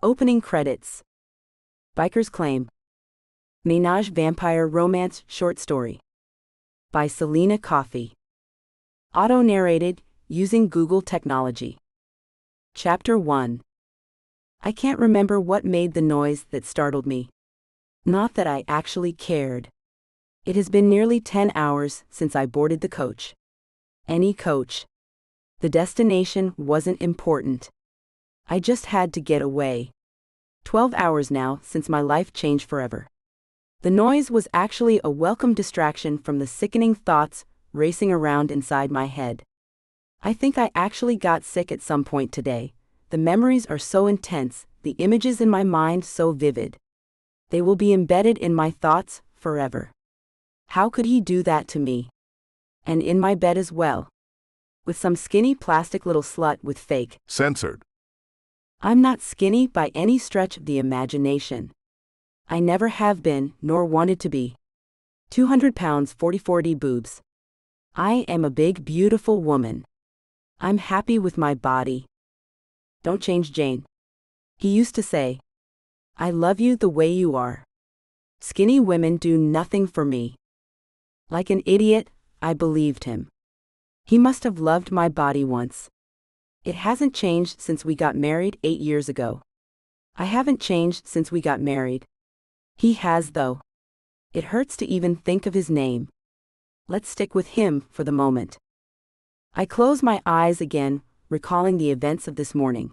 Opening credits. Biker's Claim. Ménage Vampire Romance Short Story. By Selena Coffey. Auto-narrated, using Google technology. Chapter 1. I can't remember what made the noise that startled me. Not that I actually cared. It has been nearly 10 hours since I boarded the coach. Any coach. The destination wasn't important. I just had to get away. 12 hours now since my life changed forever. The noise was actually a welcome distraction from the sickening thoughts racing around inside my head. I think I actually got sick at some point today. The memories are so intense, the images in my mind so vivid. They will be embedded in my thoughts forever. How could he do that to me? And in my bed as well. With some skinny plastic little slut with fake. Censored. I'm not skinny by any stretch of the imagination. I never have been, nor wanted to be. 200 pounds 40-40 boobs. I am a big, beautiful woman. I'm happy with my body. Don't change, Jayne. He used to say, I love you the way you are. Skinny women do nothing for me. Like an idiot, I believed him. He must have loved my body once. It hasn't changed since we got married 8 years ago. I haven't changed since we got married. He has, though. It hurts to even think of his name. Let's stick with him for the moment. I close my eyes again, recalling the events of this morning.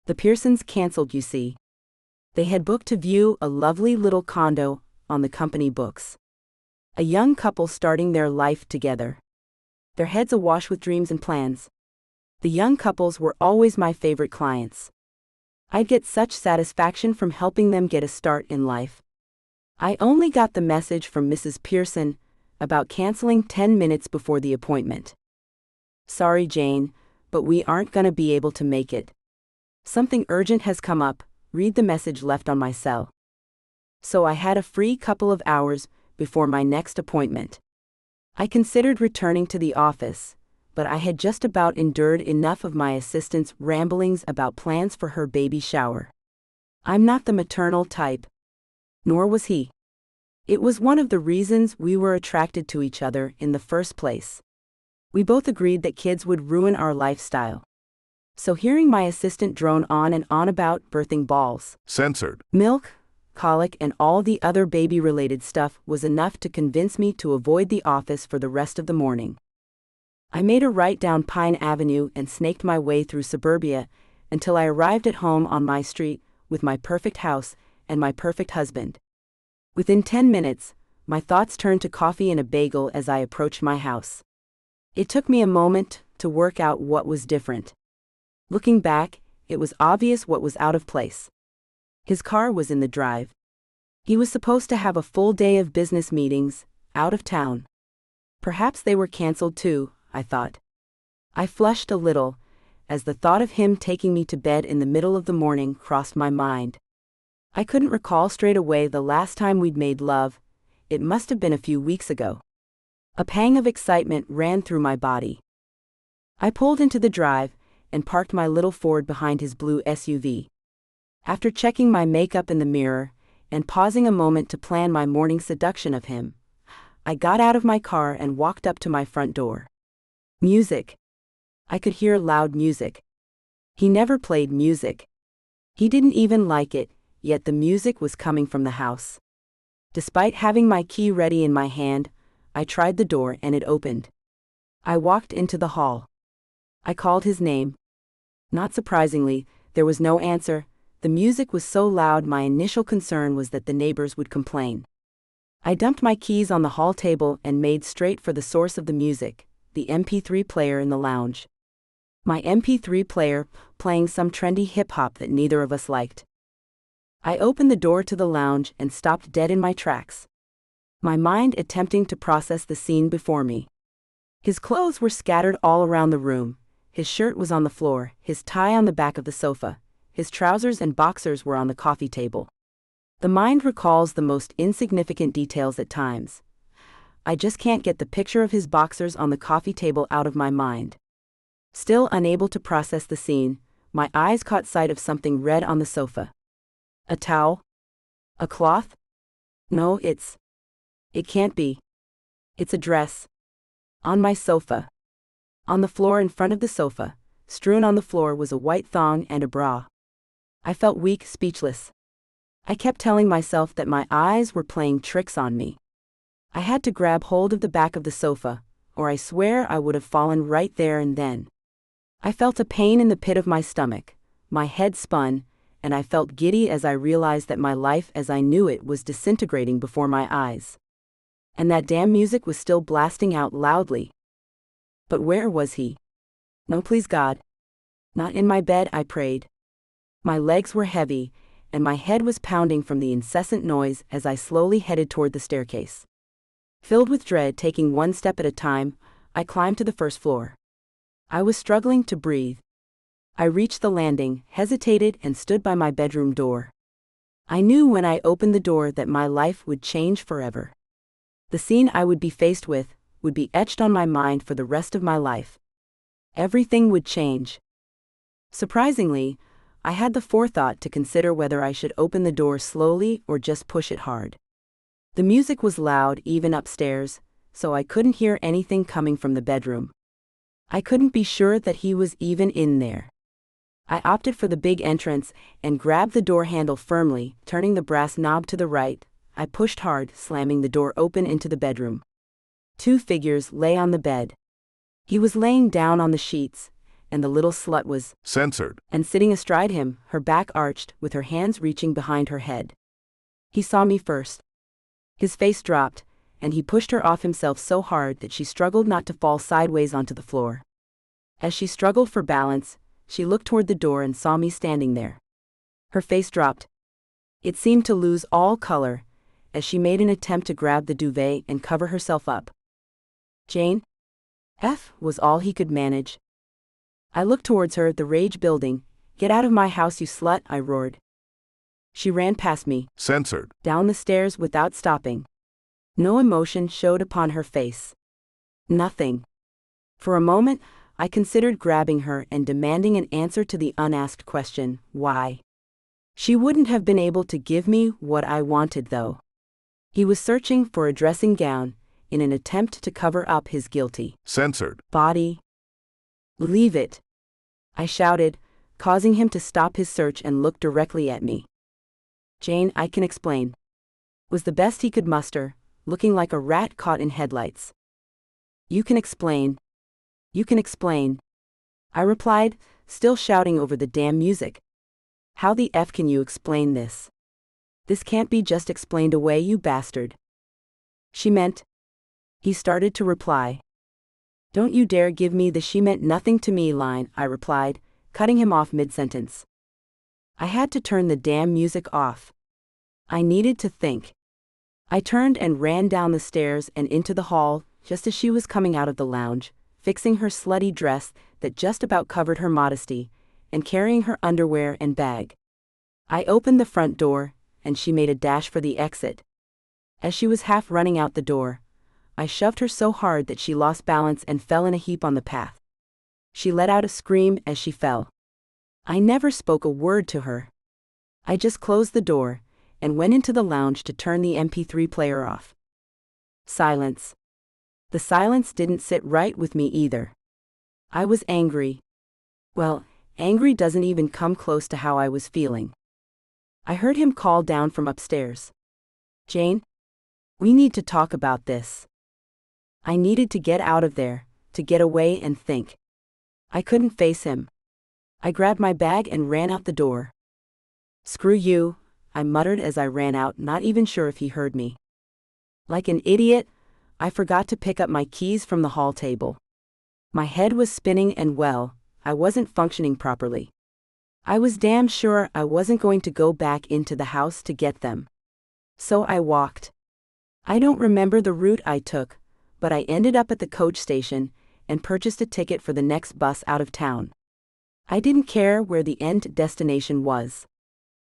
The Pearsons canceled, you see. They had booked to view a lovely little condo on the company books. A young couple starting their life together. Their heads awash with dreams and plans. The young couples were always my favorite clients. I'd get such satisfaction from helping them get a start in life. I only got the message from Mrs. Pearson about canceling 10 minutes before the appointment. Sorry, Jayne, but we aren't gonna be able to make it. Something urgent has come up, read the message left on my cell. So I had a free couple of hours before my next appointment. I considered returning to the office, but I had just about endured enough of my assistant's ramblings about plans for her baby shower. I'm not the maternal type. Nor was he. It was one of the reasons we were attracted to each other in the first place. We both agreed that kids would ruin our lifestyle. So hearing my assistant drone on and on about birthing balls, Censored. milk, colic, and all the other baby-related stuff was enough to convince me to avoid the office for the rest of the morning. I made a right down Pine Avenue and snaked my way through suburbia until I arrived at home on my street with my perfect house and my perfect husband. Within 10 minutes, my thoughts turned to coffee and a bagel as I approached my house. It took me a moment to work out what was different. Looking back, it was obvious what was out of place. His car was in the drive. He was supposed to have a full day of business meetings, out of town. Perhaps they were canceled too, I thought. I flushed a little, as the thought of him taking me to bed in the middle of the morning crossed my mind. I couldn't recall straight away the last time we'd made love. It must have been a few weeks ago. A pang of excitement ran through my body. I pulled into the drive and parked my little Ford behind his blue SUV. After checking my makeup in the mirror and pausing a moment to plan my morning seduction of him, I got out of my car and walked up to my front door. Music. I could hear loud music. He never played music. He didn't even like it, yet the music was coming from the house. Despite having my key ready in my hand, I tried the door and it opened. I walked into the hall. I called his name. Not surprisingly, there was no answer. The music was so loud my initial concern was that the neighbors would complain. I dumped my keys on the hall table and made straight for the source of the music, the MP3 player in the lounge. My MP3 player, playing some trendy hip-hop that neither of us liked. I opened the door to the lounge and stopped dead in my tracks. My mind attempting to process the scene before me. His clothes were scattered all around the room. His shirt was on the floor, his tie on the back of the sofa. His trousers and boxers were on the coffee table. The mind recalls the most insignificant details at times. I just can't get the picture of his boxers on the coffee table out of my mind. Still unable to process the scene, my eyes caught sight of something red on the sofa. A towel? A cloth? No, it can't be. It's a dress. On my sofa. On the floor in front of the sofa, strewn on the floor, was a white thong and a bra. I felt weak, speechless. I kept telling myself that my eyes were playing tricks on me. I had to grab hold of the back of the sofa, or I swear I would have fallen right there and then. I felt a pain in the pit of my stomach, my head spun, and I felt giddy as I realized that my life as I knew it was disintegrating before my eyes. And that damn music was still blasting out loudly. But where was he? No, please God. Not in my bed, I prayed. My legs were heavy, and my head was pounding from the incessant noise as I slowly headed toward the staircase. Filled with dread, taking one step at a time, I climbed to the first floor. I was struggling to breathe. I reached the landing, hesitated, and stood by my bedroom door. I knew when I opened the door that my life would change forever. The scene I would be faced with would be etched on my mind for the rest of my life. Everything would change. Surprisingly, I had the forethought to consider whether I should open the door slowly or just push it hard. The music was loud even upstairs, so I couldn't hear anything coming from the bedroom. I couldn't be sure that he was even in there. I opted for the big entrance and grabbed the door handle firmly, turning the brass knob to the right. I pushed hard, slamming the door open into the bedroom. 2 figures lay on the bed. He was laying down on the sheets, and the little slut was censored and sitting astride him, her back arched, with her hands reaching behind her head. He saw me first. His face dropped, and he pushed her off himself so hard that she struggled not to fall sideways onto the floor. As she struggled for balance, she looked toward the door and saw me standing there. Her face dropped. It seemed to lose all color, as she made an attempt to grab the duvet and cover herself up. Jayne? Was all he could manage. I looked towards her, the rage building. Get out of my house, you slut, I roared. She ran past me, censored down the stairs without stopping. No emotion showed upon her face. Nothing. For a moment, I considered grabbing her and demanding an answer to the unasked question, why? She wouldn't have been able to give me what I wanted, though. He was searching for a dressing gown, in an attempt to cover up his guilty censored body. Leave it, I shouted, causing him to stop his search and look directly at me. Jayne, I can explain, was the best he could muster, looking like a rat caught in headlights. You can explain. You can explain, I replied, still shouting over the damn music. How the F can you explain this? This can't be just explained away, you bastard. She meant. He started to reply. Don't you dare give me the she meant nothing to me line, I replied, cutting him off mid-sentence. I had to turn the damn music off. I needed to think. I turned and ran down the stairs and into the hall, just as she was coming out of the lounge, fixing her slutty dress that just about covered her modesty, and carrying her underwear and bag. I opened the front door, and she made a dash for the exit. As she was half running out the door, I shoved her so hard that she lost balance and fell in a heap on the path. She let out a scream as she fell. I never spoke a word to her. I just closed the door and went into the lounge to turn the MP3 player off. Silence. The silence didn't sit right with me either. I was angry. Well, angry doesn't even come close to how I was feeling. I heard him call down from upstairs. Jayne? We need to talk about this. I needed to get out of there, to get away and think. I couldn't face him. I grabbed my bag and ran out the door. Screw you, I muttered as I ran out, not even sure if he heard me. Like an idiot, I forgot to pick up my keys from the hall table. My head was spinning and I wasn't functioning properly. I was damn sure I wasn't going to go back into the house to get them. So I walked. I don't remember the route I took, but I ended up at the coach station and purchased a ticket for the next bus out of town. I didn't care where the end destination was.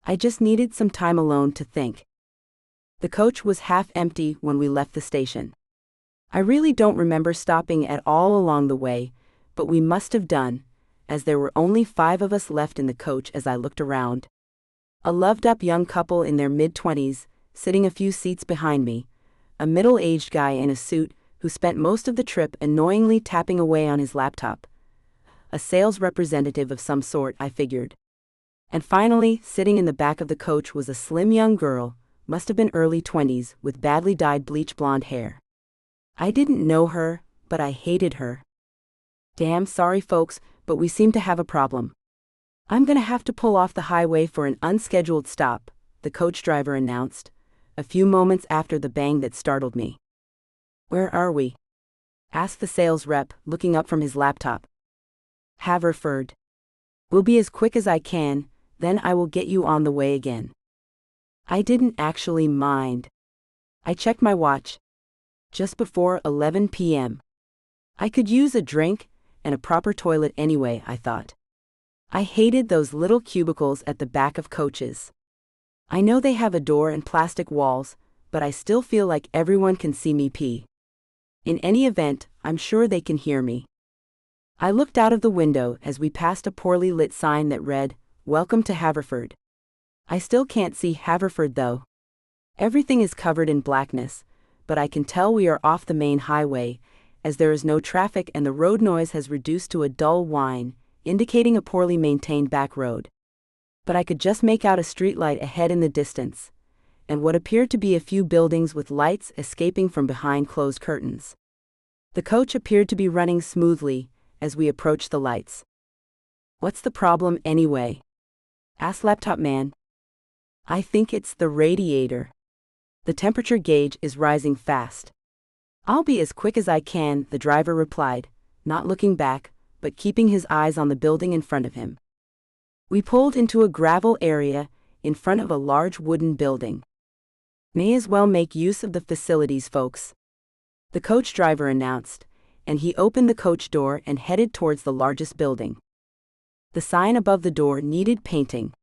I just needed some time alone to think. The coach was half empty when we left the station. I really don't remember stopping at all along the way, but we must have done, as there were only 5 of us left in the coach as I looked around. A loved-up young couple in their mid-20s, sitting a few seats behind me, a middle-aged guy in a suit who spent most of the trip annoyingly tapping away on his laptop. A sales representative of some sort, I figured. And finally, sitting in the back of the coach was a slim young girl, must have been early 20s, with badly dyed bleach blonde hair. I didn't know her, but I hated her. "Damn sorry folks, but we seem to have a problem. I'm gonna have to pull off the highway for an unscheduled stop," the coach driver announced, a few moments after the bang that startled me. "Where are we?" asked the sales rep, looking up from his laptop. "Haverford. We'll be as quick as I can, then I will get you on the way again." I didn't actually mind. I checked my watch. Just before 11 p.m. I could use a drink and a proper toilet anyway, I thought. I hated those little cubicles at the back of coaches. I know they have a door and plastic walls, but I still feel like everyone can see me pee. In any event, I'm sure they can hear me. I looked out of the window as we passed a poorly lit sign that read, "Welcome to Haverford." I still can't see Haverford though. Everything is covered in blackness, but I can tell we are off the main highway, as there is no traffic and the road noise has reduced to a dull whine, indicating a poorly maintained back road. But I could just make out a streetlight ahead in the distance, and what appeared to be a few buildings with lights escaping from behind closed curtains. The coach appeared to be running smoothly as we approached the lights. "What's the problem anyway?" asked Laptop Man. "I think it's the radiator. The temperature gauge is rising fast." "I'll be as quick as I can," the driver replied, not looking back, but keeping his eyes on the building in front of him. We pulled into a gravel area in front of a large wooden building. "May as well make use of the facilities, folks," the coach driver announced, and he opened the coach door and headed towards the largest building. The sign above the door needed painting.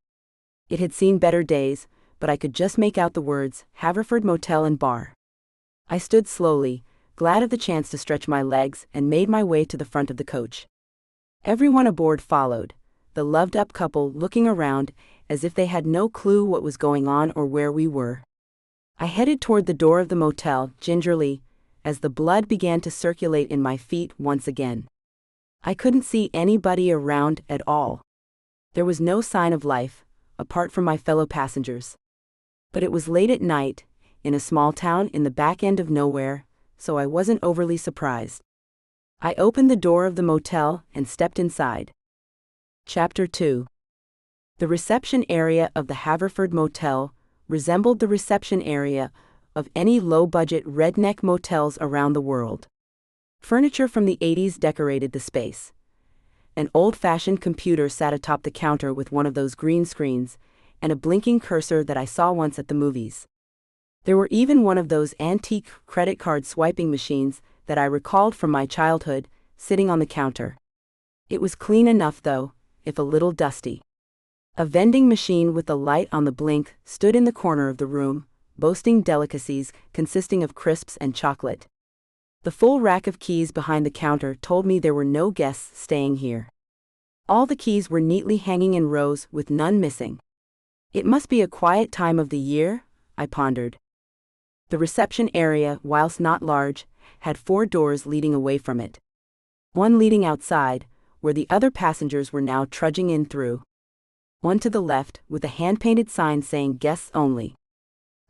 It had seen better days, but I could just make out the words, "Haverford Motel and Bar." I stood slowly, glad of the chance to stretch my legs, and made my way to the front of the coach. Everyone aboard followed, the loved-up couple looking around as if they had no clue what was going on or where we were. I headed toward the door of the motel, gingerly, as the blood began to circulate in my feet once again. I couldn't see anybody around at all. There was no sign of life, apart from my fellow passengers. But it was late at night, in a small town in the back end of nowhere, so I wasn't overly surprised. I opened the door of the motel and stepped inside. Chapter 2. The reception area of the Haverford Motel resembled the reception area of any low-budget redneck motels around the world. Furniture from the 80s decorated the space. An old-fashioned computer sat atop the counter with one of those green screens, and a blinking cursor that I saw once at the movies. There were even one of those antique credit card swiping machines that I recalled from my childhood, sitting on the counter. It was clean enough though, if a little dusty. A vending machine with a light on the blink stood in the corner of the room, boasting delicacies consisting of crisps and chocolate. The full rack of keys behind the counter told me there were no guests staying here. All the keys were neatly hanging in rows with none missing. It must be a quiet time of the year, I pondered. The reception area, whilst not large, had 4 doors leading away from it. One leading outside, where the other passengers were now trudging in through. One to the left, with a hand-painted sign saying guests only.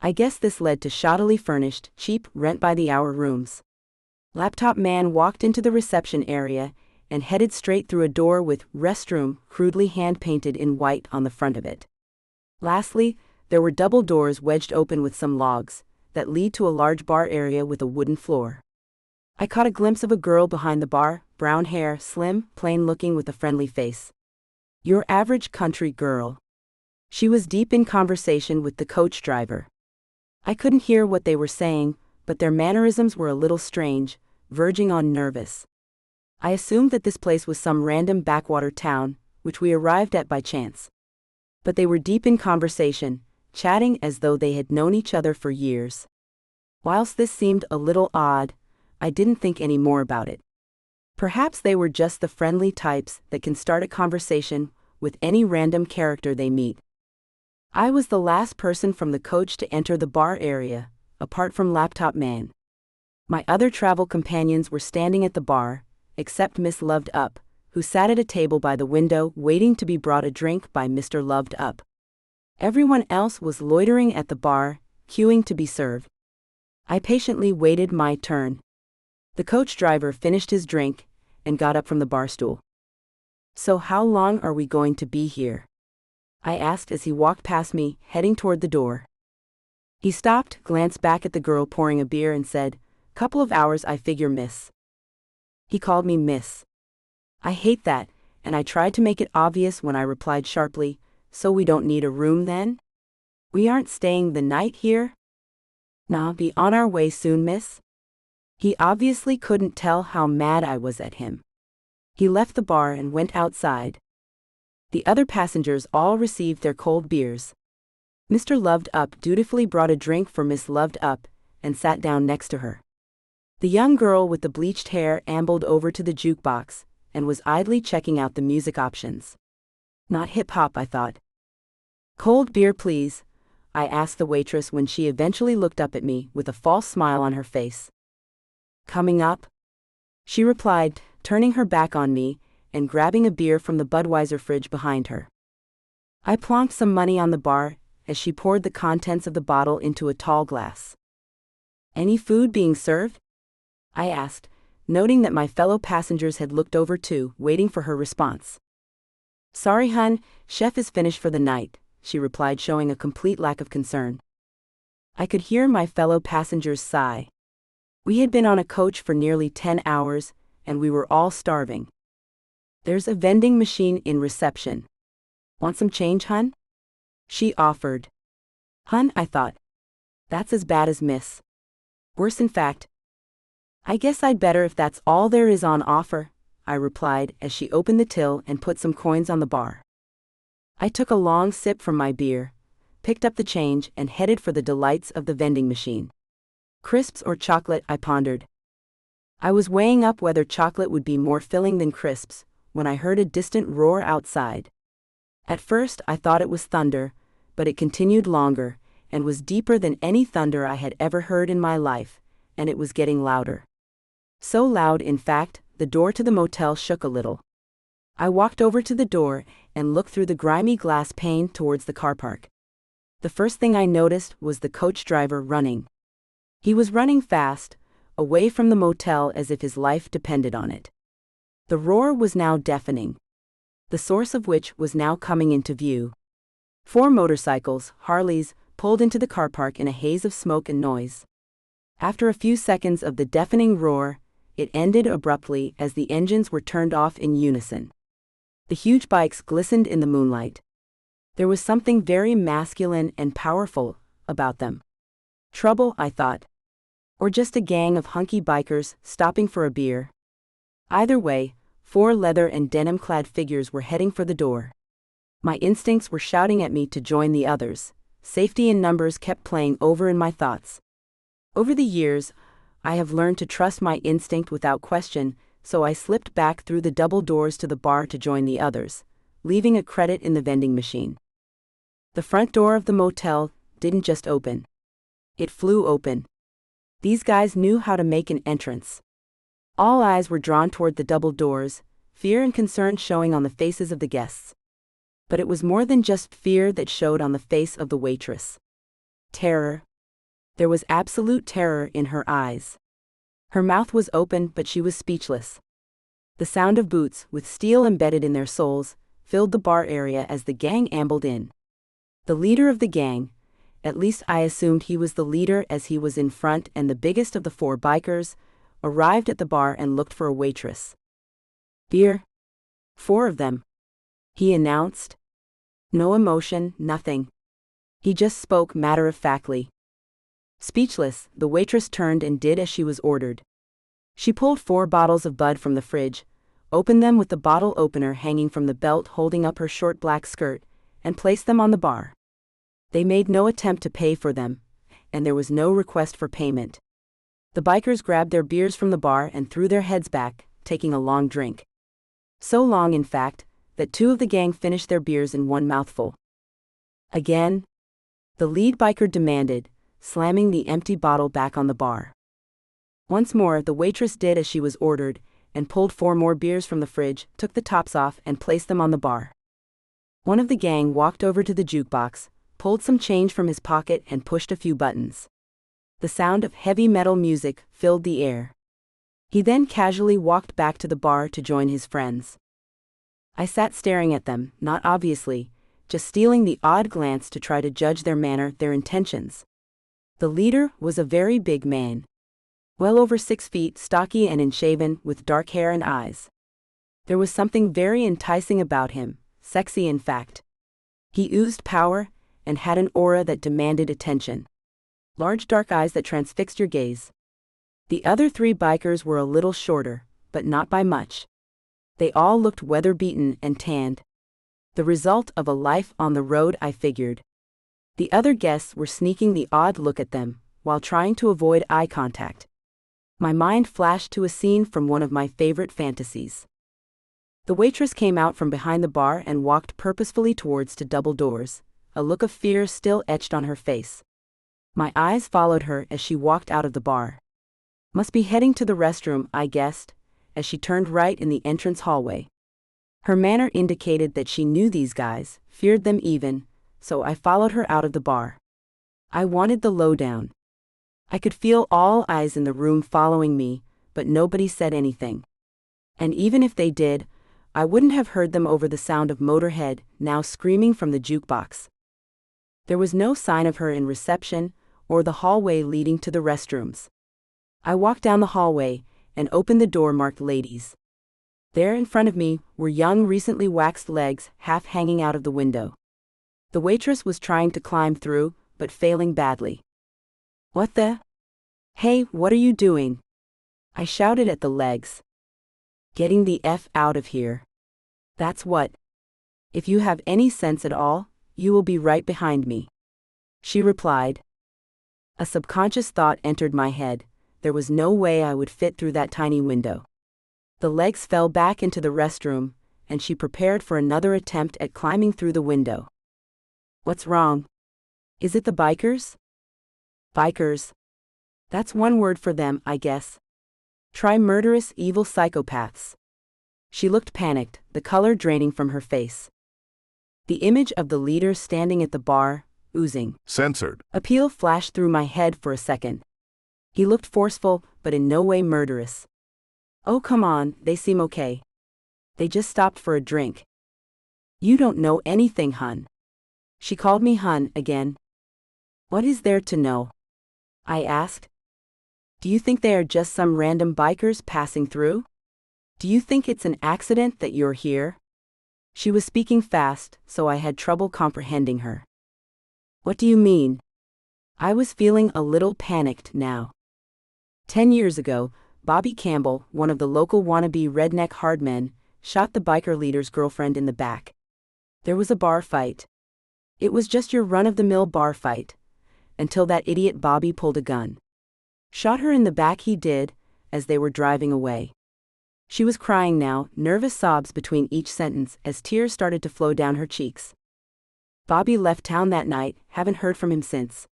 I guess this led to shoddily furnished, cheap, rent-by-the-hour rooms. Laptop Man walked into the reception area and headed straight through a door with restroom crudely hand-painted in white on the front of it. Lastly, there were double doors wedged open with some logs that lead to a large bar area with a wooden floor. I caught a glimpse of a girl behind the bar, brown hair, slim, plain-looking with a friendly face. Your average country girl. She was deep in conversation with the coach driver. I couldn't hear what they were saying, but their mannerisms were a little strange, verging on nervous. I assumed that this place was some random backwater town, which we arrived at by chance. But they were deep in conversation, chatting as though they had known each other for years. Whilst this seemed a little odd, I didn't think any more about it. Perhaps they were just the friendly types that can start a conversation with any random character they meet. I was the last person from the coach to enter the bar area, apart from Laptop Man. My other travel companions were standing at the bar, except Miss Loved Up, who sat at a table by the window waiting to be brought a drink by Mr. Loved Up. Everyone else was loitering at the bar, queuing to be served. I patiently waited my turn. The coach driver finished his drink and got up from the bar stool. "So how long are we going to be here?" I asked as he walked past me, heading toward the door. He stopped, glanced back at the girl pouring a beer and said, "Couple of hours, I figure, miss." He called me miss. I hate that, and I tried to make it obvious when I replied sharply, "So we don't need a room then? We aren't staying the night here?" "Nah, be on our way soon, miss." He obviously couldn't tell how mad I was at him. He left the bar and went outside. The other passengers all received their cold beers. Mr. Loved Up dutifully brought a drink for Miss Loved Up and sat down next to her. The young girl with the bleached hair ambled over to the jukebox and was idly checking out the music options. Not hip-hop, I thought. "Cold beer, please," I asked the waitress when she eventually looked up at me with a false smile on her face. "Coming up?" she replied, turning her back on me and grabbing a beer from the Budweiser fridge behind her. I plonked some money on the bar as she poured the contents of the bottle into a tall glass. "Any food being served?" I asked, noting that my fellow passengers had looked over too, waiting for her response. "Sorry, hun, chef is finished for the night," she replied, showing a complete lack of concern. I could hear my fellow passengers sigh. We had been on a coach for nearly 10 hours, and we were all starving. "There's a vending machine in reception. Want some change, hun?" she offered. "Hun," I thought. That's as bad as miss. Worse, in fact. "I guess I'd better if that's all there is on offer," I replied as she opened the till and put some coins on the bar. I took a long sip from my beer, picked up the change and headed for the delights of the vending machine. Crisps or chocolate, I pondered. I was weighing up whether chocolate would be more filling than crisps when I heard a distant roar outside. At first I thought it was thunder, but it continued longer and was deeper than any thunder I had ever heard in my life, and it was getting louder. So loud, in fact, the door to the motel shook a little. I walked over to the door and looked through the grimy glass pane towards the car park. The first thing I noticed was the coach driver running. He was running fast, away from the motel as if his life depended on it. The roar was now deafening, the source of which was now coming into view. 4 motorcycles, Harleys, pulled into the car park in a haze of smoke and noise. After a few seconds of the deafening roar, it ended abruptly as the engines were turned off in unison. The huge bikes glistened in the moonlight. There was something very masculine and powerful about them. Trouble, I thought. Or just a gang of hunky bikers stopping for a beer. Either way, 4 leather and denim-clad figures were heading for the door. My instincts were shouting at me to join the others. Safety in numbers kept playing over in my thoughts. Over the years, I have learned to trust my instinct without question, so I slipped back through the double doors to the bar to join the others, leaving a credit in the vending machine. The front door of the motel didn't just open. It flew open. These guys knew how to make an entrance. All eyes were drawn toward the double doors, fear and concern showing on the faces of the guests. But it was more than just fear that showed on the face of the waitress. Terror. There was absolute terror in her eyes. Her mouth was open, but she was speechless. The sound of boots, with steel embedded in their soles, filled the bar area as the gang ambled in. The leader of the gang, at least I assumed he was the leader as he was in front and the biggest of the 4 bikers, arrived at the bar and looked for a waitress. "Beer? 4 of them," he announced. No emotion, nothing. He just spoke matter-of-factly. Speechless, the waitress turned and did as she was ordered. She pulled 4 bottles of Bud from the fridge, opened them with the bottle opener hanging from the belt holding up her short black skirt, and placed them on the bar. They made no attempt to pay for them, and there was no request for payment. The bikers grabbed their beers from the bar and threw their heads back, taking a long drink. So long, in fact, that two of the gang finished their beers in one mouthful. Again? The lead biker demanded, slamming the empty bottle back on the bar. Once more, the waitress did as she was ordered, and pulled 4 more beers from the fridge, took the tops off, and placed them on the bar. One of the gang walked over to the jukebox, pulled some change from his pocket, and pushed a few buttons. The sound of heavy metal music filled the air. He then casually walked back to the bar to join his friends. I sat staring at them, not obviously, just stealing the odd glance to try to judge their manner, their intentions. The leader was a very big man. Well over 6 feet, stocky and unshaven, with dark hair and eyes. There was something very enticing about him, sexy in fact. He oozed power, and had an aura that demanded attention. Large dark eyes that transfixed your gaze. The other 3 bikers were a little shorter, but not by much. They all looked weather-beaten and tanned. The result of a life on the road, I figured. The other guests were sneaking the odd look at them, while trying to avoid eye contact. My mind flashed to a scene from one of my favorite fantasies. The waitress came out from behind the bar and walked purposefully towards the double doors, a look of fear still etched on her face. My eyes followed her as she walked out of the bar. Must be heading to the restroom, I guessed, as she turned right in the entrance hallway. Her manner indicated that she knew these guys, feared them even, so I followed her out of the bar. I wanted the lowdown. I could feel all eyes in the room following me, but nobody said anything. And even if they did, I wouldn't have heard them over the sound of Motorhead now screaming from the jukebox. There was no sign of her in reception or the hallway leading to the restrooms. I walked down the hallway and opened the door marked ladies. There in front of me were young, recently waxed legs half hanging out of the window. The waitress was trying to climb through, but failing badly. What the? Hey, what are you doing? I shouted at the legs. Getting the F out of here. That's what. If you have any sense at all, you will be right behind me. She replied. A subconscious thought entered my head. There was no way I would fit through that tiny window. The legs fell back into the restroom, and she prepared for another attempt at climbing through the window. What's wrong? Is it the bikers? Bikers. That's one word for them, I guess. Try murderous, evil psychopaths. She looked panicked, the color draining from her face. The image of the leader standing at the bar, oozing censored appeal flashed through my head for a second. He looked forceful, but in no way murderous. Oh, come on, they seem okay. They just stopped for a drink. You don't know anything, hun. She called me hun again. What is there to know? I asked. Do you think they are just some random bikers passing through? Do you think it's an accident that you're here? She was speaking fast, so I had trouble comprehending her. What do you mean? I was feeling a little panicked now. 10 years ago, Bobby Campbell, one of the local wannabe redneck hardmen, shot the biker leader's girlfriend in the back. There was a bar fight. It was just your run-of-the-mill bar fight, until that idiot Bobby pulled a gun. Shot her in the back, he did, as they were driving away. She was crying now, nervous sobs between each sentence as tears started to flow down her cheeks. Bobby left town that night, haven't heard from him since.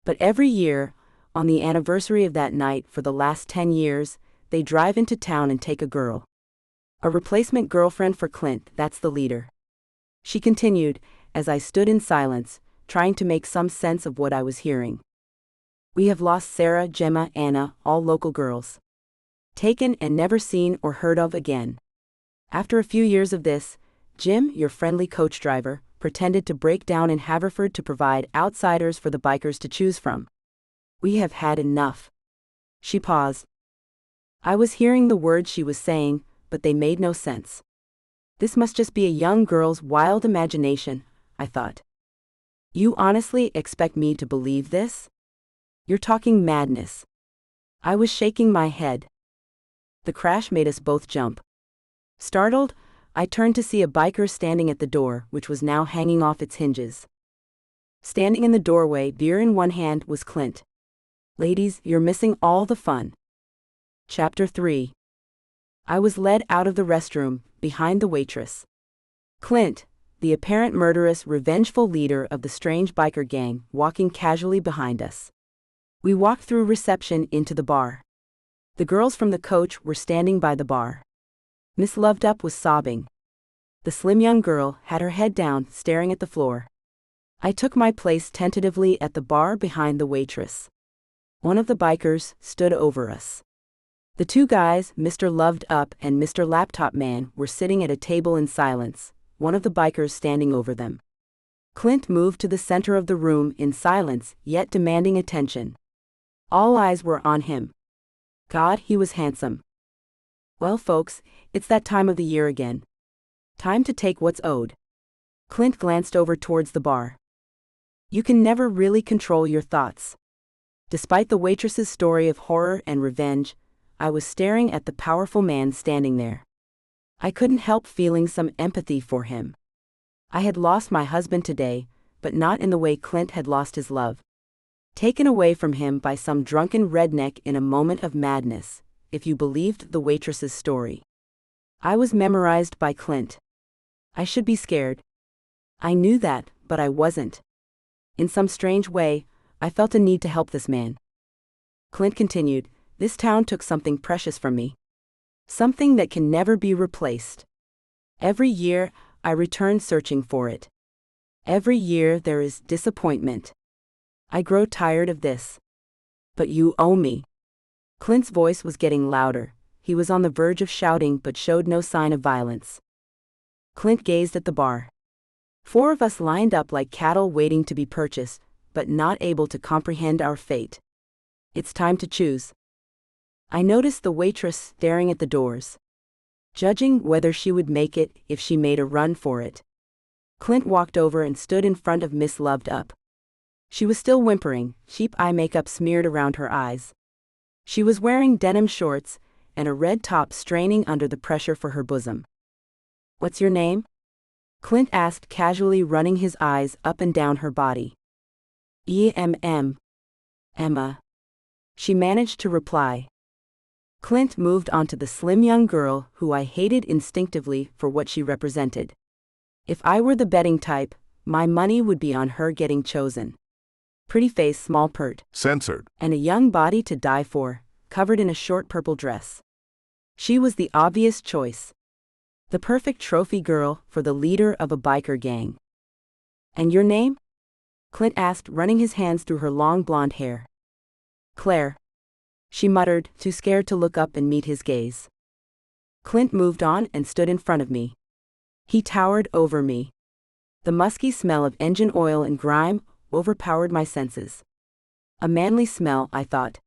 But every year, on the anniversary of that night for the last 10 years, they drive into town and take a girl. A replacement girlfriend for Clint, that's the leader. She continued, as I stood in silence, trying to make some sense of what I was hearing. We have lost Sarah, Gemma, Anna, all local girls. Taken and never seen or heard of again. After a few years of this, Jim, your friendly coach driver, pretended to break down in Haverford to provide outsiders for the bikers to choose from. We have had enough. She paused. I was hearing the words she was saying, but they made no sense. This must just be a young girl's wild imagination, I thought. You honestly expect me to believe this? You're talking madness. I was shaking my head. The crash made us both jump. Startled, I turned to see a biker standing at the door, which was now hanging off its hinges. Standing in the doorway, beer in one hand, was Clint. Ladies, you're missing all the fun. Chapter 3. I was led out of the restroom, behind the waitress. Clint, the apparent murderous, revengeful leader of the strange biker gang, walking casually behind us. We walked through reception into the bar. The girls from the coach were standing by the bar. Miss Lovedup was sobbing. The slim young girl had her head down, staring at the floor. I took my place tentatively at the bar behind the waitress. One of the bikers stood over us. The two guys, Mr. Lovedup and Mr. Laptop Man, were sitting at a table in silence, one of the bikers standing over them. Clint moved to the center of the room in silence, yet demanding attention. All eyes were on him. God, he was handsome. Well, folks, it's that time of the year again. Time to take what's owed. Clint glanced over towards the bar. You can never really control your thoughts. Despite the waitress's story of horror and revenge, I was staring at the powerful man standing there. I couldn't help feeling some empathy for him. I had lost my husband today, but not in the way Clint had lost his love. Taken away from him by some drunken redneck in a moment of madness, if you believed the waitress's story. I was memorized by Clint. I should be scared. I knew that, but I wasn't. In some strange way, I felt a need to help this man. Clint continued, "This town took something precious from me. Something that can never be replaced. Every year, I return searching for it. Every year there is disappointment. I grow tired of this. But you owe me." Clint's voice was getting louder. He was on the verge of shouting but showed no sign of violence. Clint gazed at the bar. 4 of us lined up like cattle waiting to be purchased, but not able to comprehend our fate. It's time to choose. I noticed the waitress staring at the doors, judging whether she would make it if she made a run for it. Clint walked over and stood in front of Miss Lovedup. She was still whimpering, sheep eye makeup smeared around her eyes. She was wearing denim shorts and a red top straining under the pressure for her bosom. "What's your name?" Clint asked casually, running his eyes up and down her body. Emma. She managed to reply. Clint moved on to the slim young girl who I hated instinctively for what she represented. If I were the betting type, my money would be on her getting chosen. Pretty face, small pert. Censored. And a young body to die for, covered in a short purple dress. She was the obvious choice. The perfect trophy girl for the leader of a biker gang. "And your name?" Clint asked, running his hands through her long blonde hair. "Claire," she muttered, too scared to look up and meet his gaze. Clint moved on and stood in front of me. He towered over me. The musky smell of engine oil and grime overpowered my senses. A manly smell, I thought.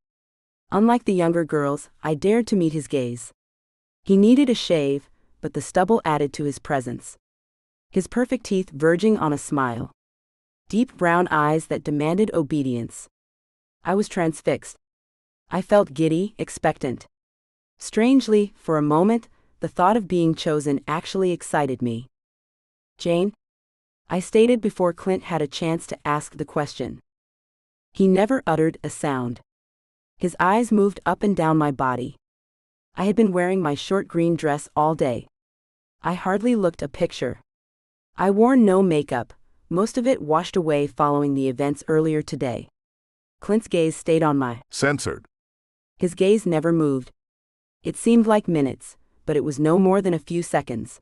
Unlike the younger girls, I dared to meet his gaze. He needed a shave, but the stubble added to his presence. His perfect teeth verging on a smile. Deep brown eyes that demanded obedience. I was transfixed. I felt giddy, expectant. Strangely, for a moment, the thought of being chosen actually excited me. "Jayne?" I stated before Clint had a chance to ask the question. He never uttered a sound. His eyes moved up and down my body. I had been wearing my short green dress all day. I hardly looked a picture. I wore no makeup, most of it washed away following the events earlier today. Clint's gaze stayed on my Censored. His gaze never moved. It seemed like minutes, but it was no more than a few seconds.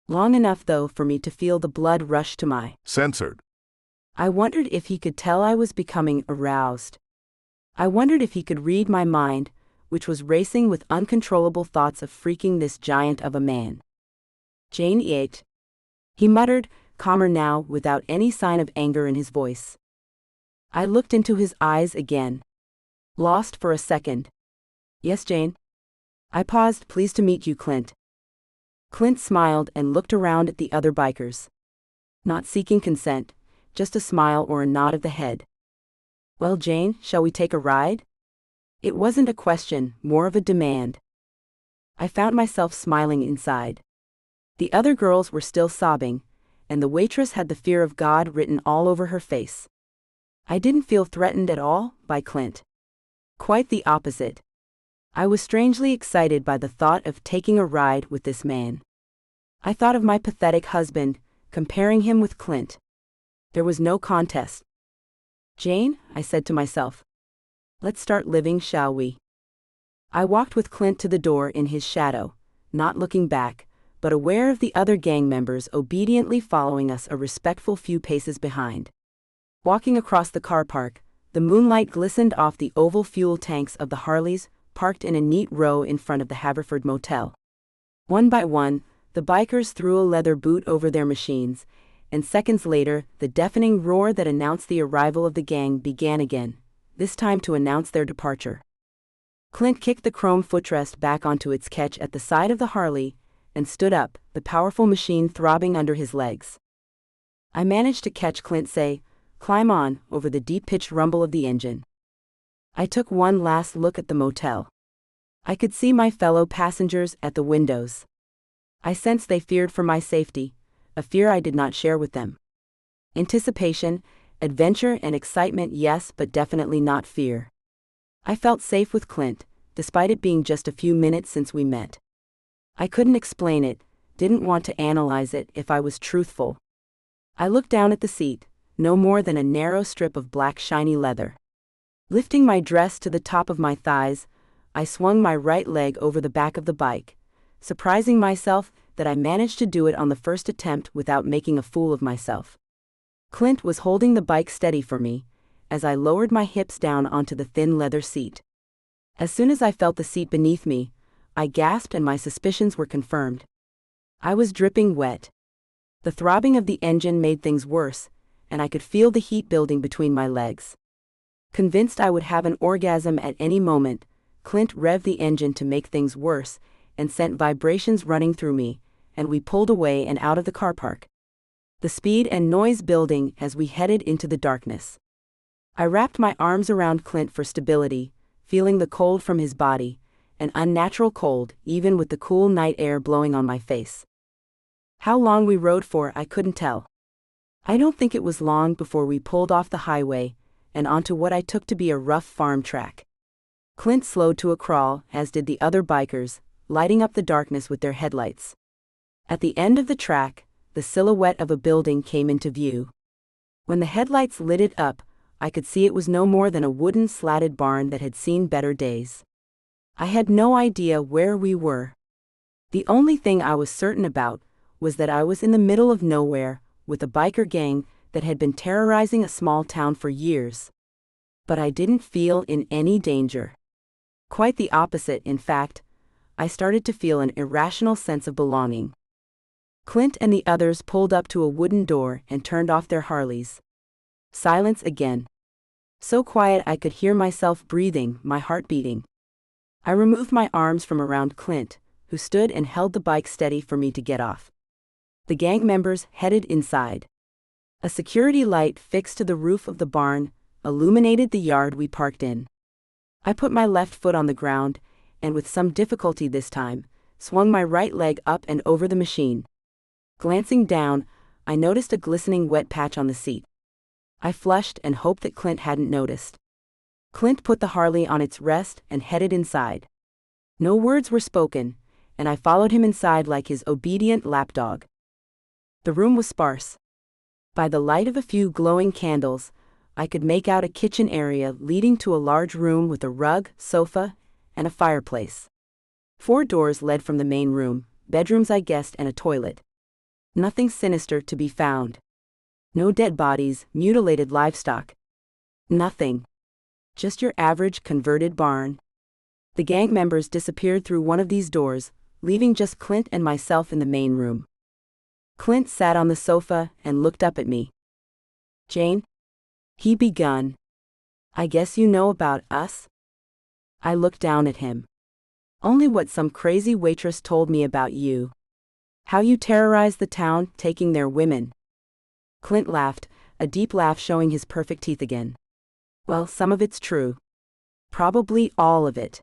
Long enough, though, for me to feel the blood rush to my Censored. I wondered if he could tell I was becoming aroused. I wondered if he could read my mind, which was racing with uncontrollable thoughts of freaking this giant of a man. "Jayne ate," he muttered, calmer now, without any sign of anger in his voice. I looked into his eyes again. Lost for a second. "Yes, Jayne." I paused, "Pleased to meet you, Clint." Clint smiled and looked around at the other bikers. Not seeking consent, just a smile or a nod of the head. "Well, Jayne, shall we take a ride?" It wasn't a question, more of a demand. I found myself smiling inside. The other girls were still sobbing, and the waitress had the fear of God written all over her face. I didn't feel threatened at all by Clint. Quite the opposite. I was strangely excited by the thought of taking a ride with this man. I thought of my pathetic husband, comparing him with Clint. There was no contest. "Jayne," I said to myself, "let's start living, shall we?" I walked with Clint to the door in his shadow, not looking back, but aware of the other gang members obediently following us a respectful few paces behind. Walking across the car park, the moonlight glistened off the oval fuel tanks of the Harleys, parked in a neat row in front of the Haverford Motel. One by one, the bikers threw a leather boot over their machines, and seconds later, the deafening roar that announced the arrival of the gang began again, this time to announce their departure. Clint kicked the chrome footrest back onto its catch at the side of the Harley, and stood up, the powerful machine throbbing under his legs. I managed to catch Clint say, "Climb on," over the deep-pitched rumble of the engine. I took one last look at the motel. I could see my fellow passengers at the windows. I sensed they feared for my safety, a fear I did not share with them. Anticipation, adventure and excitement, yes, but definitely not fear. I felt safe with Clint, despite it being just a few minutes since we met. I couldn't explain it, didn't want to analyze it if I was truthful. I looked down at the seat, no more than a narrow strip of black shiny leather. Lifting my dress to the top of my thighs, I swung my right leg over the back of the bike, surprising myself that I managed to do it on the first attempt without making a fool of myself. Clint was holding the bike steady for me, as I lowered my hips down onto the thin leather seat. As soon as I felt the seat beneath me, I gasped and my suspicions were confirmed. I was dripping wet. The throbbing of the engine made things worse, and I could feel the heat building between my legs. Convinced I would have an orgasm at any moment, Clint revved the engine to make things worse, and sent vibrations running through me, and we pulled away and out of the car park. The speed and noise building as we headed into the darkness. I wrapped my arms around Clint for stability, feeling the cold from his body, an unnatural cold even with the cool night air blowing on my face. How long we rode for I couldn't tell. I don't think it was long before we pulled off the highway, and onto what I took to be a rough farm track. Clint slowed to a crawl, as did the other bikers, lighting up the darkness with their headlights. At the end of the track, the silhouette of a building came into view. When the headlights lit it up, I could see it was no more than a wooden slatted barn that had seen better days. I had no idea where we were. The only thing I was certain about was that I was in the middle of nowhere, with a biker gang that had been terrorizing a small town for years. But I didn't feel in any danger. Quite the opposite, in fact. I started to feel an irrational sense of belonging. Clint and the others pulled up to a wooden door and turned off their Harleys. Silence again. So quiet I could hear myself breathing, my heart beating. I removed my arms from around Clint, who stood and held the bike steady for me to get off. The gang members headed inside. A security light fixed to the roof of the barn illuminated the yard we parked in. I put my left foot on the ground, and with some difficulty this time, swung my right leg up and over the machine. Glancing down, I noticed a glistening wet patch on the seat. I flushed and hoped that Clint hadn't noticed. Clint put the Harley on its rest and headed inside. No words were spoken, and I followed him inside like his obedient lapdog. The room was sparse. By the light of a few glowing candles, I could make out a kitchen area leading to a large room with a rug, sofa, and a fireplace. 4 doors led from the main room, bedrooms I guessed, and a toilet. Nothing sinister to be found. No dead bodies, mutilated livestock. Nothing. Just your average converted barn. The gang members disappeared through one of these doors, leaving just Clint and myself in the main room. Clint sat on the sofa and looked up at me. "Jayne?" he begun. "I guess you know about us?" I looked down at him. "Only what some crazy waitress told me about you. How you terrorized the town, taking their women." Clint laughed, a deep laugh showing his perfect teeth again. "Well, some of it's true. Probably all of it.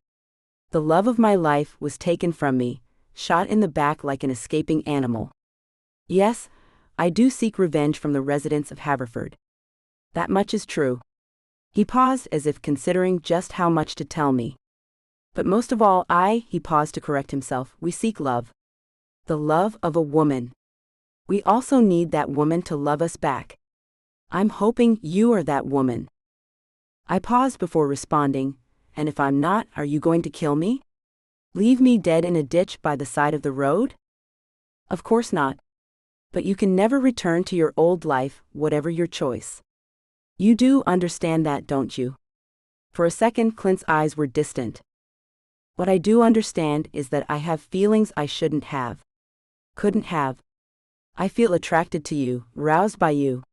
The love of my life was taken from me, shot in the back like an escaping animal. Yes, I do seek revenge from the residents of Haverford. That much is true." He paused as if considering just how much to tell me. But most of all, he paused to correct himself, we seek love. The love of a woman. We also need that woman to love us back. I'm hoping you are that woman. I paused before responding, and if I'm not, are you going to kill me? Leave me dead in a ditch by the side of the road? Of course not. But you can never return to your old life, whatever your choice. You do understand that, don't you? For a second, Clint's eyes were distant. What I do understand is that I have feelings I shouldn't have. Couldn't have. I feel attracted to you, roused by you.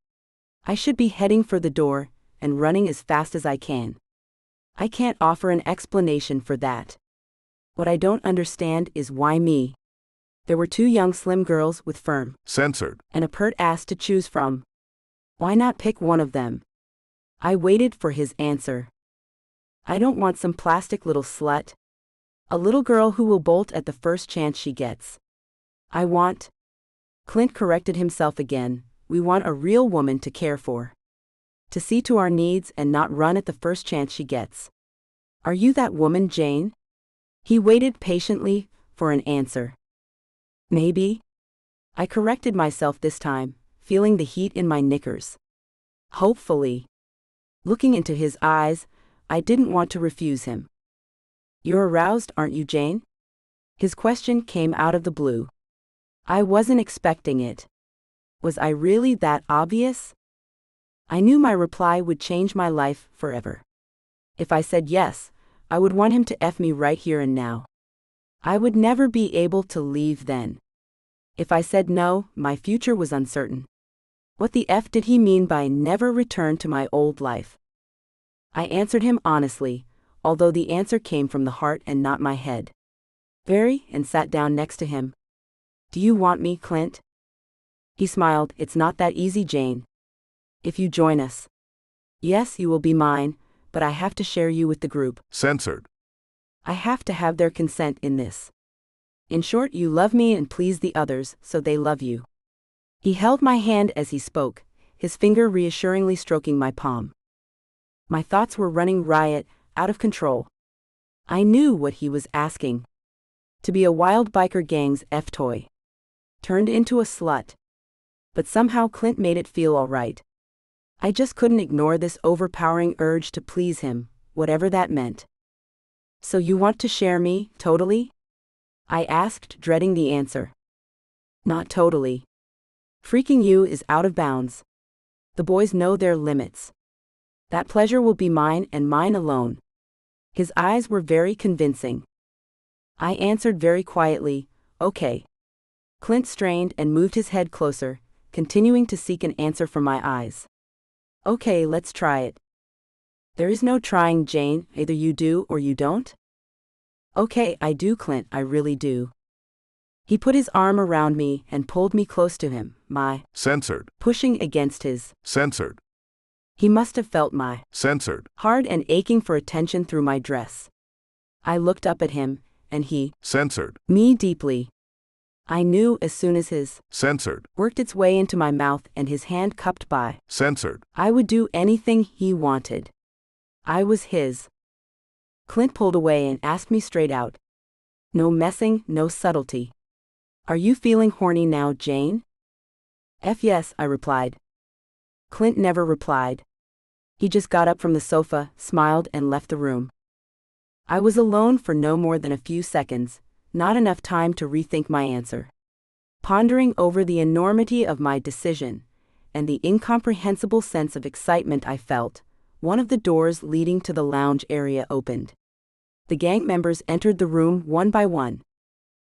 I should be heading for the door, and running as fast as I can. I can't offer an explanation for that. What I don't understand is why me. There were two young slim girls with firm, censored, and a pert ass to choose from. Why not pick one of them? I waited for his answer. I don't want some plastic little slut. A little girl who will bolt at the first chance she gets. I want... Clint corrected himself again, we want a real woman to care for. To see to our needs and not run at the first chance she gets. Are you that woman, Jayne? He waited patiently for an answer. Maybe. I corrected myself this time, feeling the heat in my knickers. Hopefully. Looking into his eyes, I didn't want to refuse him. You're aroused, aren't you, Jayne? His question came out of the blue. I wasn't expecting it. Was I really that obvious? I knew my reply would change my life forever. If I said yes, I would want him to F me right here and now. I would never be able to leave then. If I said no, my future was uncertain. What the F did he mean by never return to my old life? I answered him honestly, although the answer came from the heart and not my head. Very, and sat down next to him. Do you want me, Clint? He smiled, it's not that easy, Jayne. If you join us. Yes, you will be mine, but I have to share you with the group. censored. I have to have their consent in this. In short, you love me and please the others, so they love you. He held my hand as he spoke, his finger reassuringly stroking my palm. My thoughts were running riot, out of control. I knew what he was asking. To be a wild biker gang's F-toy. Turned into a slut. But somehow Clint made it feel all right. I just couldn't ignore this overpowering urge to please him, whatever that meant. So you want to share me, totally? I asked, dreading the answer. Not totally. Freaking you is out of bounds. The boys know their limits. That pleasure will be mine and mine alone. His eyes were very convincing. I answered very quietly, okay. Clint strained and moved his head closer, continuing to seek an answer from my eyes. Okay, let's try it. There is no trying, Jayne, either you do or you don't? Okay, I do, Clint, I really do. He put his arm around me and pulled me close to him, my censored, pushing against his censored. He must have felt my censored, hard and aching for attention through my dress. I looked up at him, and he censored me deeply. I knew as soon as his censored worked its way into my mouth and his hand cupped by censored. I would do anything he wanted. I was his. Clint pulled away and asked me straight out. No messing, no subtlety. Are you feeling horny now, Jayne? F yes, I replied. Clint never replied. He just got up from the sofa, smiled, and left the room. I was alone for no more than a few seconds, not enough time to rethink my answer. Pondering over the enormity of my decision, and the incomprehensible sense of excitement I felt, one of the doors leading to the lounge area opened. The gang members entered the room one by one.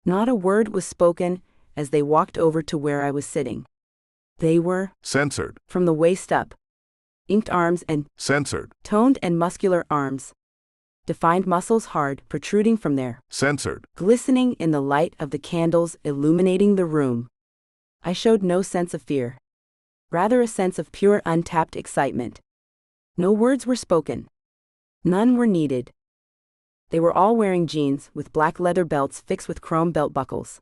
Not a word was spoken as they walked over to where I was sitting. They were censored from the waist up. Inked arms and censored, toned and muscular arms. Defined muscles hard, protruding from there, censored, glistening in the light of the candles illuminating the room. I showed no sense of fear. Rather a sense of pure untapped excitement. No words were spoken. None were needed. They were all wearing jeans with black leather belts fixed with chrome belt buckles.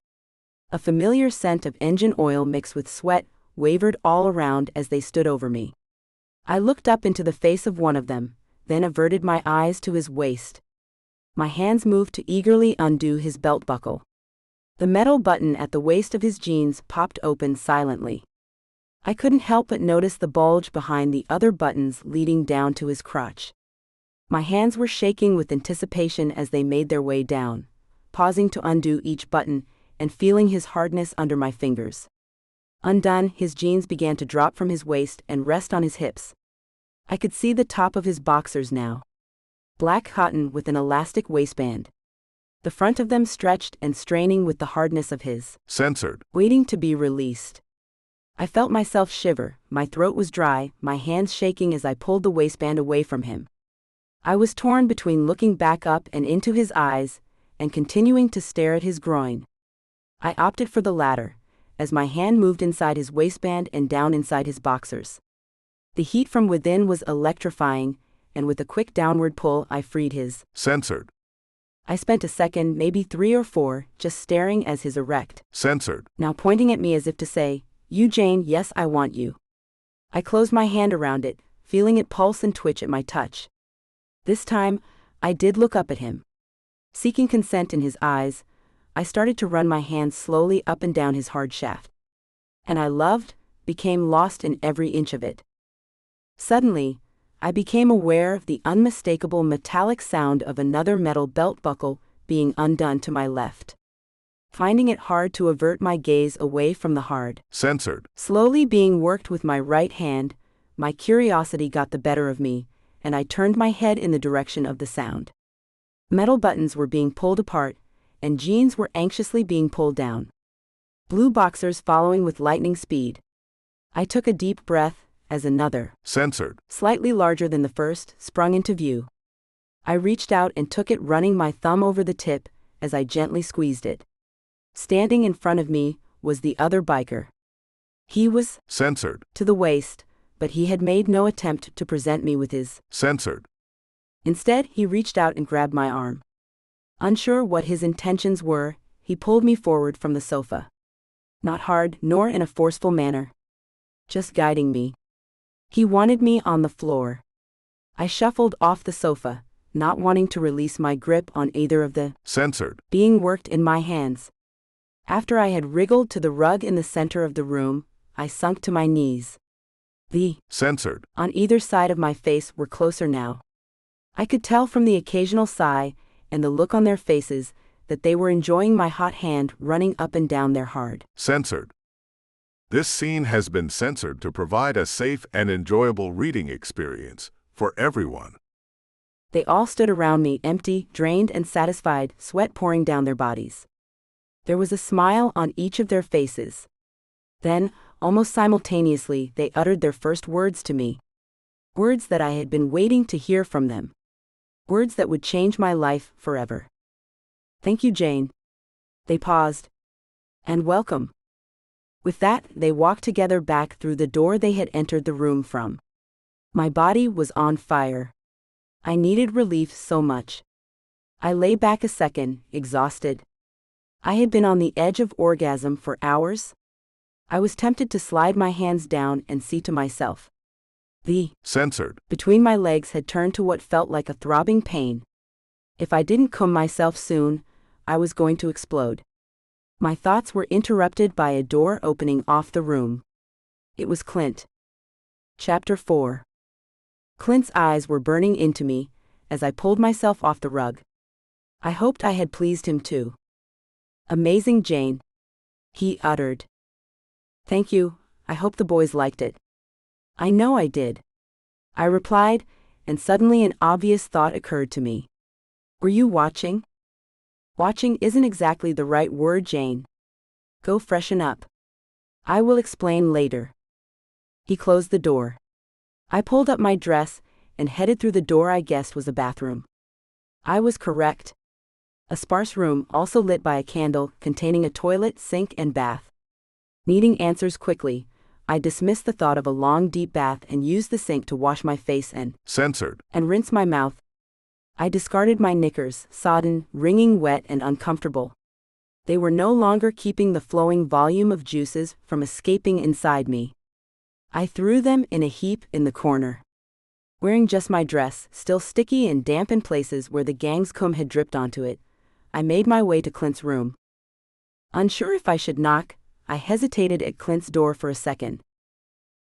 A familiar scent of engine oil mixed with sweat wavered all around as they stood over me. I looked up into the face of one of them, then averted my eyes to his waist. My hands moved to eagerly undo his belt buckle. The metal button at the waist of his jeans popped open silently. I couldn't help but notice the bulge behind the other buttons leading down to his crotch. My hands were shaking with anticipation as they made their way down, pausing to undo each button and feeling his hardness under my fingers. Undone, his jeans began to drop from his waist and rest on his hips. I could see the top of his boxers now. Black cotton with an elastic waistband. The front of them stretched and straining with the hardness of his censored, waiting to be released. I felt myself shiver, my throat was dry, my hands shaking as I pulled the waistband away from him. I was torn between looking back up and into his eyes and continuing to stare at his groin. I opted for the latter, as my hand moved inside his waistband and down inside his boxers. The heat from within was electrifying, and with a quick downward pull I freed his censored, I spent a second, maybe 3 or 4, just staring as his erect, censored, now pointing at me as if to say, "You Jayne, yes I want you." I closed my hand around it, feeling it pulse and twitch at my touch. This time, I did look up at him. Seeking consent in his eyes, I started to run my hands slowly up and down his hard shaft. And I became lost in every inch of it. Suddenly, I became aware of the unmistakable metallic sound of another metal belt buckle being undone to my left. Finding it hard to avert my gaze away from the hard, censored, slowly being worked with my right hand, my curiosity got the better of me, and I turned my head in the direction of the sound. Metal buttons were being pulled apart, and jeans were anxiously being pulled down. Blue boxers following with lightning speed. I took a deep breath as another, censored, slightly larger than the first, sprung into view. I reached out and took it, running my thumb over the tip as I gently squeezed it. Standing in front of me was the other biker. He was censored, to the waist, but he had made no attempt to present me with his censored. Instead, he reached out and grabbed my arm. Unsure what his intentions were, he pulled me forward from the sofa. Not hard, nor in a forceful manner. Just guiding me. He wanted me on the floor. I shuffled off the sofa, not wanting to release my grip on either of the censored being worked in my hands. After I had wriggled to the rug in the center of the room, I sunk to my knees. The censored on either side of my face were closer now. I could tell from the occasional sigh and the look on their faces that they were enjoying my hot hand running up and down their hard. censored. This scene has been censored to provide a safe and enjoyable reading experience for everyone. They all stood around me, empty, drained and satisfied, sweat pouring down their bodies. There was a smile on each of their faces. Then, almost simultaneously, they uttered their first words to me. Words that I had been waiting to hear from them. Words that would change my life forever. "Thank you, Jayne." They paused. "And welcome." With that, they walked together back through the door they had entered the room from. My body was on fire. I needed relief so much. I lay back a second, exhausted. I had been on the edge of orgasm for hours. I was tempted to slide my hands down and see to myself. The censored between my legs had turned to what felt like a throbbing pain. If I didn't calm myself soon, I was going to explode. My thoughts were interrupted by a door opening off the room. It was Clint. Chapter 4. Clint's eyes were burning into me as I pulled myself off the rug. I hoped I had pleased him too. "Amazing, Jayne," he uttered. "Thank you, I hope the boys liked it." "I know I did," I replied, and suddenly an obvious thought occurred to me. "Were you watching?" "Watching isn't exactly the right word, Jayne. Go freshen up. I will explain later." He closed the door. I pulled up my dress and headed through the door I guessed was a bathroom. I was correct. A sparse room also lit by a candle containing a toilet, sink, and bath. Needing answers quickly, I dismissed the thought of a long, deep bath and used the sink to wash my face and censored rinse my mouth. I discarded my knickers, sodden, wringing wet and uncomfortable. They were no longer keeping the flowing volume of juices from escaping inside me. I threw them in a heap in the corner. Wearing just my dress, still sticky and damp in places where the gang's cum had dripped onto it, I made my way to Clint's room. Unsure if I should knock, I hesitated at Clint's door for a second.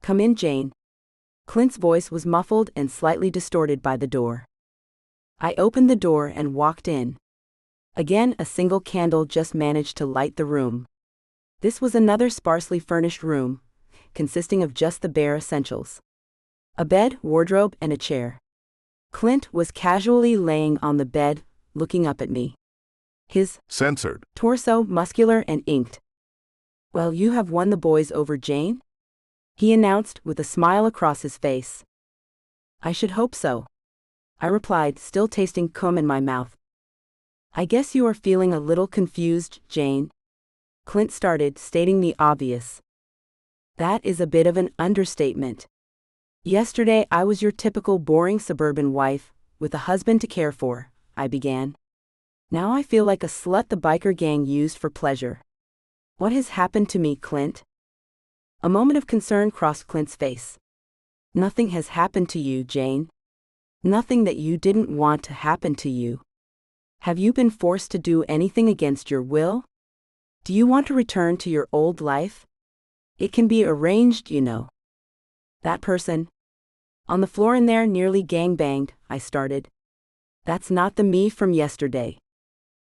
"Come in, Jayne." Clint's voice was muffled and slightly distorted by the door. I opened the door and walked in. Again, a single candle just managed to light the room. This was another sparsely furnished room, consisting of just the bare essentials: a bed, wardrobe, and a chair. Clint was casually laying on the bed, looking up at me. His censored torso muscular and inked. "Well, you have won the boys over, Jayne?" he announced with a smile across his face. "I should hope so," I replied, still tasting cum in my mouth. "I guess you are feeling a little confused, Jayne," Clint started, stating the obvious. "That is a bit of an understatement. Yesterday I was your typical boring suburban wife, with a husband to care for," I began. "Now I feel like a slut the biker gang used for pleasure. What has happened to me, Clint?" A moment of concern crossed Clint's face. "Nothing has happened to you, Jayne. Nothing that you didn't want to happen to you. Have you been forced to do anything against your will? Do you want to return to your old life? It can be arranged, you know." "That person on the floor in there nearly gangbanged," I started. "That's not the me from yesterday.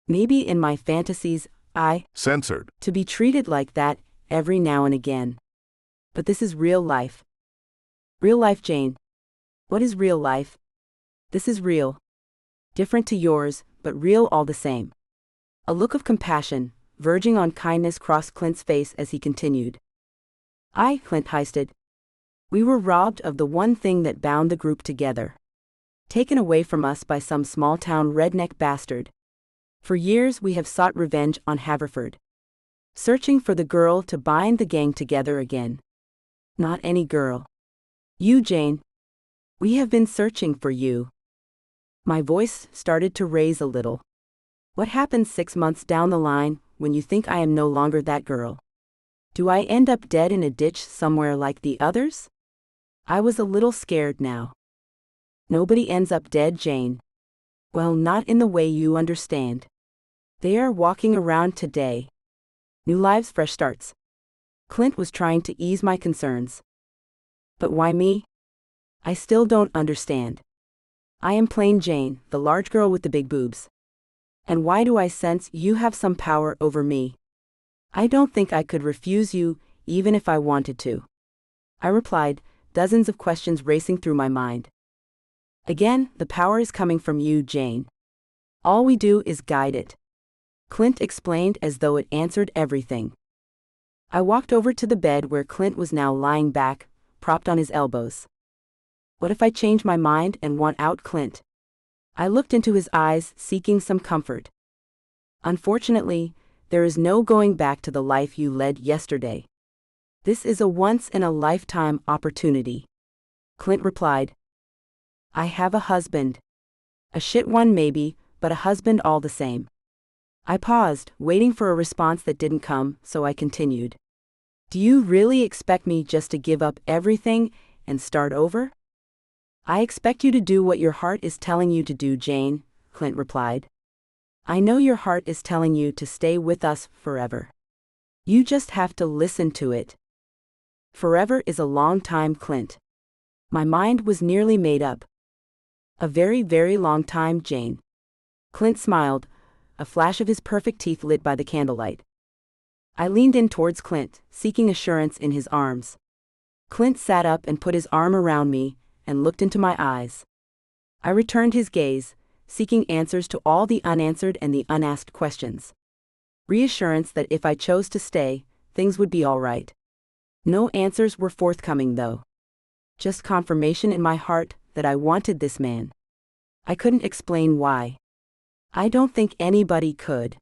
Maybe in my fantasies I censored to be treated like that every now and again. But this is real life." "Real life, Jayne? What is real life?" "This is real. Different to yours, but real all the same." A look of compassion, verging on kindness, crossed Clint's face as he continued. Clint heisted. "We were robbed of the one thing that bound the group together. Taken away from us by some small-town redneck bastard. For years we have sought revenge on Haverford. Searching for the girl to bind the gang together again. Not any girl. You, Jayne. We have been searching for you." My voice started to raise a little. "What happens 6 months down the line, when you think I am no longer that girl? Do I end up dead in a ditch somewhere like the others?" I was a little scared now. "Nobody ends up dead, Jayne. Well, not in the way you understand. They are walking around today. New lives, fresh starts." Clint was trying to ease my concerns. "But why me? I still don't understand. I am plain Jayne, the large girl with the big boobs. And why do I sense you have some power over me? I don't think I could refuse you, even if I wanted to," I replied, dozens of questions racing through my mind. "Again, the power is coming from you, Jayne. All we do is guide it," Clint explained as though it answered everything. I walked over to the bed where Clint was now lying back, propped on his elbows. "What if I change my mind and want out, Clint?" I looked into his eyes, seeking some comfort. "Unfortunately, there is no going back to the life you led yesterday. This is a once-in-a-lifetime opportunity," Clint replied. "I have a husband. A shit one maybe, but a husband all the same." I paused, waiting for a response that didn't come, so I continued. "Do you really expect me just to give up everything and start over?" "I expect you to do what your heart is telling you to do, Jayne," Clint replied. "I know your heart is telling you to stay with us forever. You just have to listen to it. Forever is a long time, Clint." My mind was nearly made up. "A very, very long time, Jayne." Clint smiled, a flash of his perfect teeth lit by the candlelight. I leaned in towards Clint, seeking assurance in his arms. Clint sat up and put his arm around me, and looked into my eyes. I returned his gaze, seeking answers to all the unanswered and the unasked questions. Reassurance that if I chose to stay, things would be all right. No answers were forthcoming, though. Just confirmation in my heart that I wanted this man. I couldn't explain why. I don't think anybody could.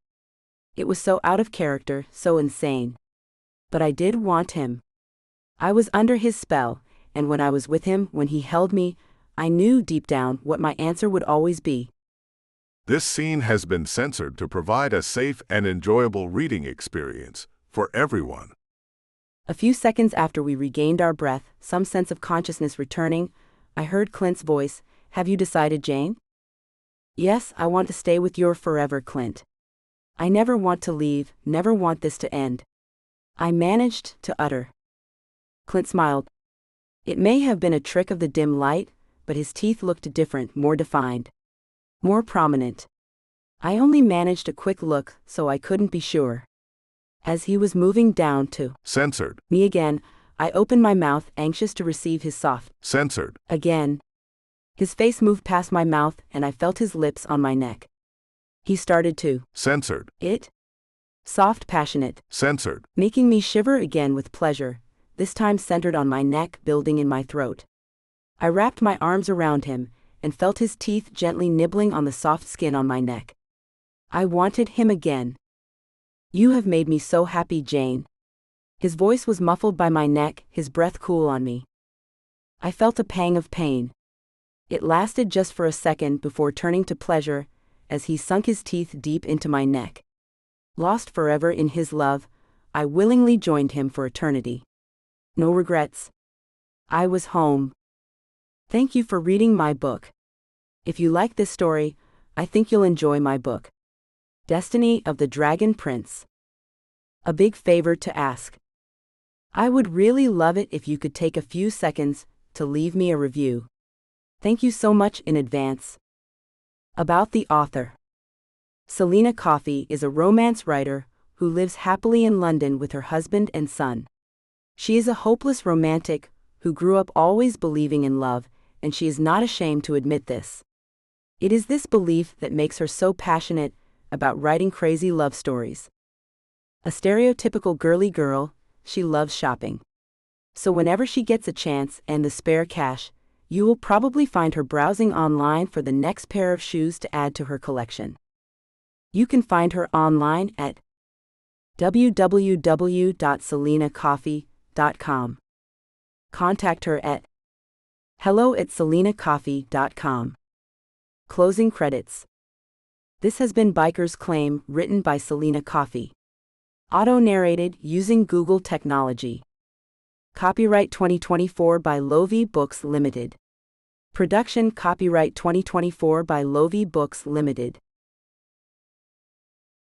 It was so out of character, so insane. But I did want him. I was under his spell, and when I was with him, when he held me, I knew deep down what my answer would always be. This scene has been censored to provide a safe and enjoyable reading experience for everyone. A few seconds after we regained our breath, some sense of consciousness returning, I heard Clint's voice. Have you decided, Jayne? Yes, I want to stay with you forever, Clint. I never want to leave, never want this to end. I managed to utter. Clint smiled. It may have been a trick of the dim light, but his teeth looked different, more defined. More prominent. I only managed a quick look, so I couldn't be sure. As he was moving down to censored me again, I opened my mouth, anxious to receive his soft censored again. His face moved past my mouth, and I felt his lips on my neck. He started to censored it. Soft, passionate, censored making me shiver again with pleasure, this time centered on my neck, building in my throat. I wrapped my arms around him, and felt his teeth gently nibbling on the soft skin on my neck. I wanted him again. You have made me so happy, Jayne. His voice was muffled by my neck, his breath cool on me. I felt a pang of pain. It lasted just for a second before turning to pleasure, as he sunk his teeth deep into my neck. Lost forever in his love, I willingly joined him for eternity. No regrets. I was home. Thank you for reading my book. If you like this story, I think you'll enjoy my book. Destiny of the Dragon Prince. A big favor to ask. I would really love it if you could take a few seconds to leave me a review. Thank you so much in advance. About the author. Selina Coffey is a romance writer who lives happily in London with her husband and son. She is a hopeless romantic who grew up always believing in love, and she is not ashamed to admit this. It is this belief that makes her so passionate about writing crazy love stories. A stereotypical girly girl, she loves shopping. So whenever she gets a chance and the spare cash, you will probably find her browsing online for the next pair of shoes to add to her collection. You can find her online at www.selinacoffey.com. Contact her at hello@selinacoffey.com. Closing credits. This has been Biker's Claim, written by Selina Coffey. Auto-narrated using Google technology. Copyright 2024 by Lovie Books Limited. Production copyright 2024 by Lovie Books Limited.